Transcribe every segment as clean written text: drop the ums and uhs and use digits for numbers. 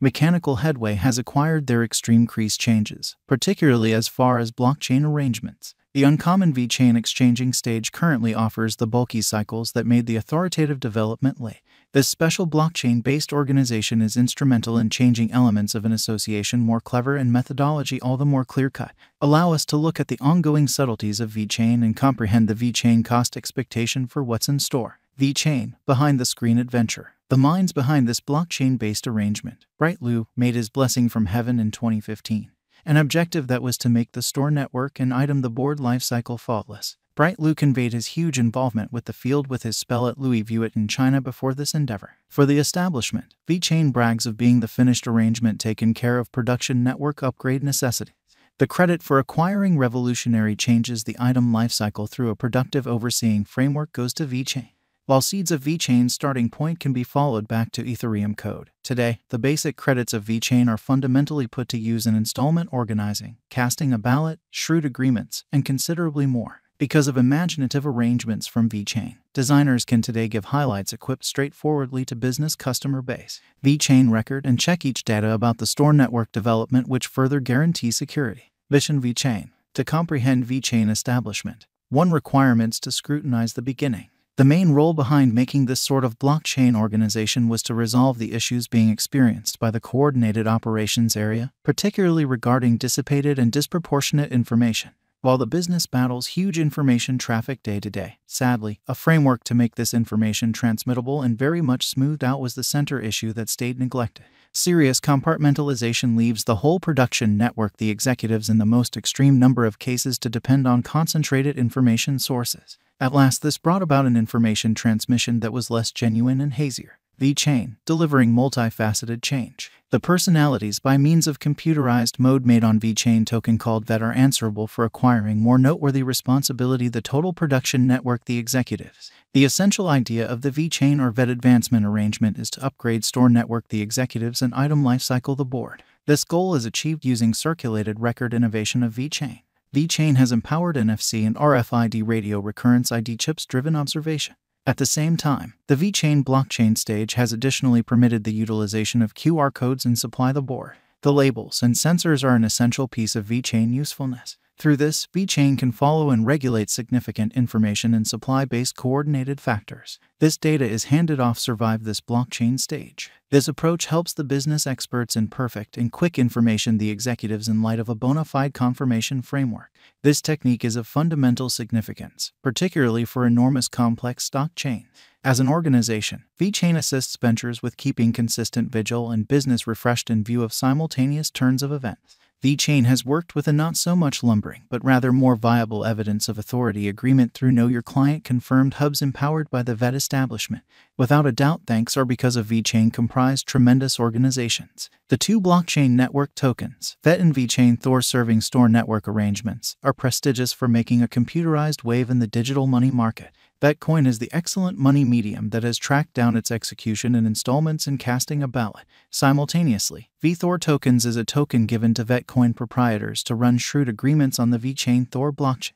mechanical headway has acquired their extreme crease changes, particularly as far as blockchain arrangements. The uncommon Vechain exchanging stage currently offers the bulky cycles that made the authoritative development late. This special blockchain-based organization is instrumental in changing elements of an association more clever and methodology all the more clear-cut. Allow us to look at the ongoing subtleties of Vechain and comprehend the Vechain cost expectation for what's in store. Vechain, behind-the-screen adventure. The minds behind this blockchain-based arrangement. BrightLu made his blessing from heaven in 2015. An objective that was to make the store network and the board lifecycle faultless. BrightLu conveyed his huge involvement with the field with his spell at Louis Vuitton in China before this endeavor. For the establishment, Vechain brags of being the finished arrangement taken care of production network upgrade necessities. The credit for acquiring revolutionary changes the item lifecycle through a productive overseeing framework goes to Vechain. While seeds of Vechain's starting point can be followed back to Ethereum code, today, the basic credits of Vechain are fundamentally put to use in installment organizing, casting a ballot, shrewd agreements, and considerably more. Because of imaginative arrangements from Vechain, designers can today give highlights equipped straightforwardly to business customer base. Vechain record and check each data about the store network development which further guarantee security. Vision Vechain. To comprehend Vechain establishment, 1 requirements to scrutinize the beginning. The main role behind making this sort of blockchain organization was to resolve the issues being experienced by the coordinated operations area, particularly regarding dissipated and disproportionate information. While the business battles huge information traffic day to day, sadly, a framework to make this information transmittable and very much smoothed out was the center issue that stayed neglected. Serious compartmentalization leaves the whole production network, the executives in the most extreme number of cases, to depend on concentrated information sources. At last, this brought about an information transmission that was less genuine and hazier. Vechain, delivering multifaceted change. The personalities by means of computerized mode made on Vechain token called VET are answerable for acquiring more noteworthy responsibility the total production network, the executives. The essential idea of the Vechain or VET advancement arrangement is to upgrade store network, the executives, and item lifecycle, the board. This goal is achieved using circulated record innovation of Vechain. Vechain has empowered NFC and RFID radio recurrence ID chips-driven observation. At the same time, the Vechain blockchain stage has additionally permitted the utilization of QR codes and supply the board. The labels and sensors are an essential piece of Vechain usefulness. Through this, Vechain can follow and regulate significant information and supply-based coordinated factors. This data is handed off survive this blockchain stage. This approach helps the business experts in perfect and quick information the executives in light of a bona fide confirmation framework. This technique is of fundamental significance, particularly for enormous complex stock chains. As an organization, Vechain assists ventures with keeping consistent vigil and business refreshed in view of simultaneous turns of events. Vechain has worked with a not-so-much lumbering but rather more viable evidence of authority agreement through Know Your Client confirmed hubs empowered by the VET establishment. Without a doubt, thanks are because of Vechain comprised tremendous organizations. The 2 blockchain network tokens, VET and Vechain Thor serving store network arrangements, are prestigious for making a computerized wave in the digital money market. Vechain is the excellent money medium that has tracked down its execution in installments and casting a ballot. Simultaneously, VThor tokens is a token given to Vechain proprietors to run shrewd agreements on the Vechain Thor blockchain.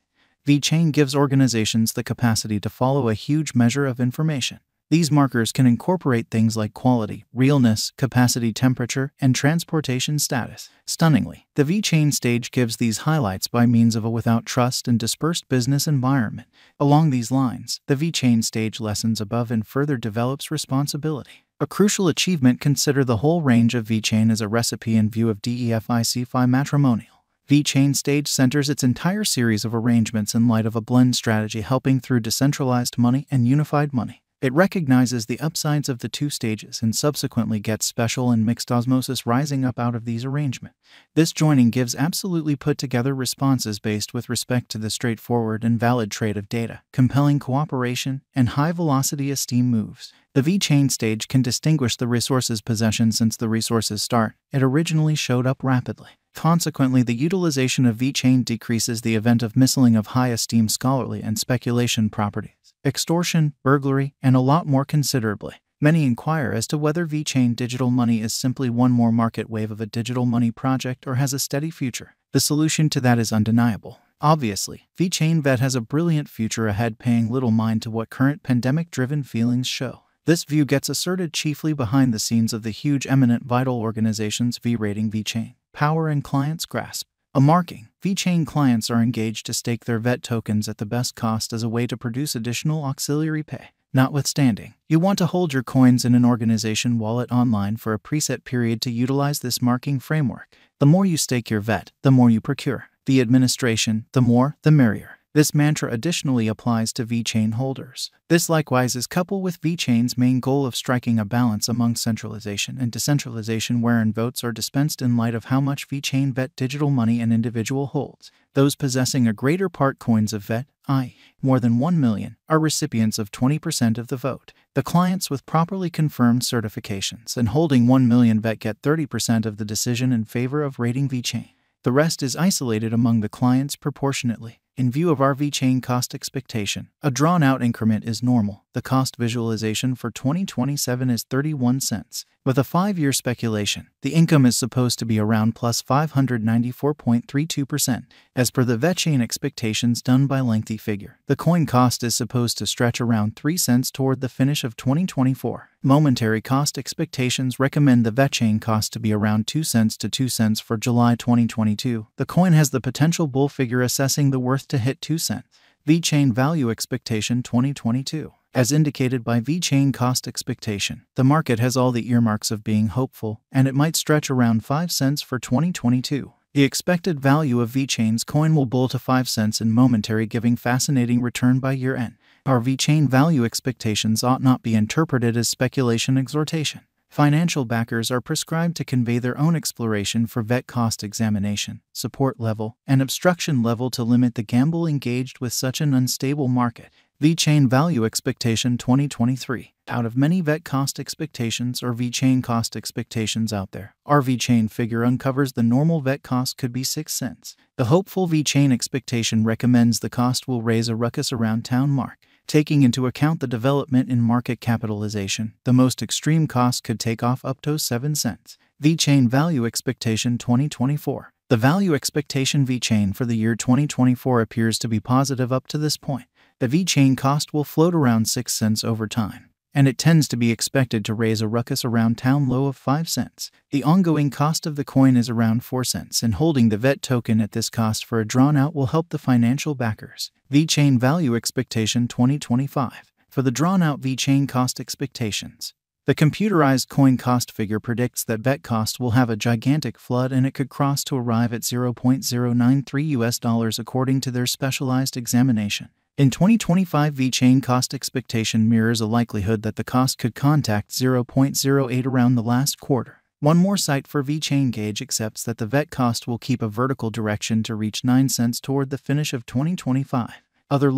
Vechain gives organizations the capacity to follow a huge measure of information. These markers can incorporate things like quality, realness, capacity, temperature, and transportation status. Stunningly, the Vechain stage gives these highlights by means of a without trust and dispersed business environment. Along these lines, the Vechain stage lessens above and further develops responsibility. A crucial achievement: consider the whole range of Vechain as a recipe in view of DEFICFI matrimonial. Vechain stage centers its entire series of arrangements in light of a blend strategy helping through decentralized money and unified money. It recognizes the upsides of the 2 stages and subsequently gets special and mixed osmosis rising up out of these arrangements. This joining gives absolutely put-together responses based with respect to the straightforward and valid trade of data, compelling cooperation, and high-velocity esteem moves. The Vechain stage can distinguish the resource's possession since the resource's start. It originally showed up rapidly. Consequently, the utilization of Vechain decreases the event of misselling of high-esteem scholarly and speculation properties, extortion, burglary, and a lot more considerably. Many inquire as to whether Vechain digital money is simply one more market wave of a digital money project or has a steady future. The solution to that is undeniable. Obviously, Vechain VET has a brilliant future ahead, paying little mind to what current pandemic-driven feelings show. This view gets asserted chiefly behind the scenes of the huge eminent vital organizations V-rating Vechain, power and clients grasp. A marking. Vechain clients are engaged to stake their VET tokens at the best cost as a way to produce additional auxiliary pay. Notwithstanding, you want to hold your coins in an organization wallet online for a preset period to utilize this marking framework. The more you stake your VET, the more you procure. The administration, the more, the merrier. This mantra additionally applies to Vechain holders. This likewise is coupled with Vechain's main goal of striking a balance among centralization and decentralization wherein votes are dispensed in light of how much Vechain VET digital money an individual holds. Those possessing a greater part coins of VET, i.e., more than 1 million, are recipients of 20% of the vote. The clients with properly confirmed certifications and holding 1 million VET get 30% of the decision in favor of rating Vechain. The rest is isolated among the clients proportionately. In view of our Vechain cost expectation, a drawn-out increment is normal. The cost visualization for 2027 is 31 cents. With a 5-year speculation, the income is supposed to be around plus 594.32%. As per the Vechain expectations done by Lengthy Figure, the coin cost is supposed to stretch around 3 cents toward the finish of 2024. Momentary cost expectations recommend the Vechain cost to be around 2 cents to 2 cents for July 2022. The coin has the potential bull figure assessing the worth to hit 2 cents. Vechain value expectation 2022. As indicated by Vechain cost expectation, the market has all the earmarks of being hopeful, and it might stretch around 5 cents for 2022. The expected value of Vechain's coin will bull to 5 cents in momentary, giving fascinating return by year end. Our Vechain value expectations ought not be interpreted as speculation exhortation. Financial backers are prescribed to convey their own exploration for VET cost examination, support level, and obstruction level to limit the gamble engaged with such an unstable market. Vechain value expectation 2023. Out of many VET cost expectations or Vechain cost expectations out there, our Vechain figure uncovers the normal VET cost could be 6 cents. The hopeful Vechain expectation recommends the cost will raise a ruckus around town mark. Taking into account the development in market capitalization, the most extreme cost could take off up to 7 cents. Vechain value expectation 2024. The value expectation Vechain for the year 2024 appears to be positive up to this point. The Vechain cost will float around 6 cents over time, and it tends to be expected to raise a ruckus around town low of 5 cents. The ongoing cost of the coin is around 4 cents, and holding the VET token at this cost for a drawn-out will help the financial backers. Vechain value expectation 2025. For the drawn-out Vechain cost expectations, the computerized coin cost figure predicts that VET cost will have a gigantic flood and it could cross to arrive at $0.093 according to their specialized examination. In 2025, Vechain cost expectation mirrors a likelihood that the cost could contact 0.08 around the last quarter. One more site for Vechain gauge accepts that the VET cost will keep a vertical direction to reach 9 cents toward the finish of 2025. Other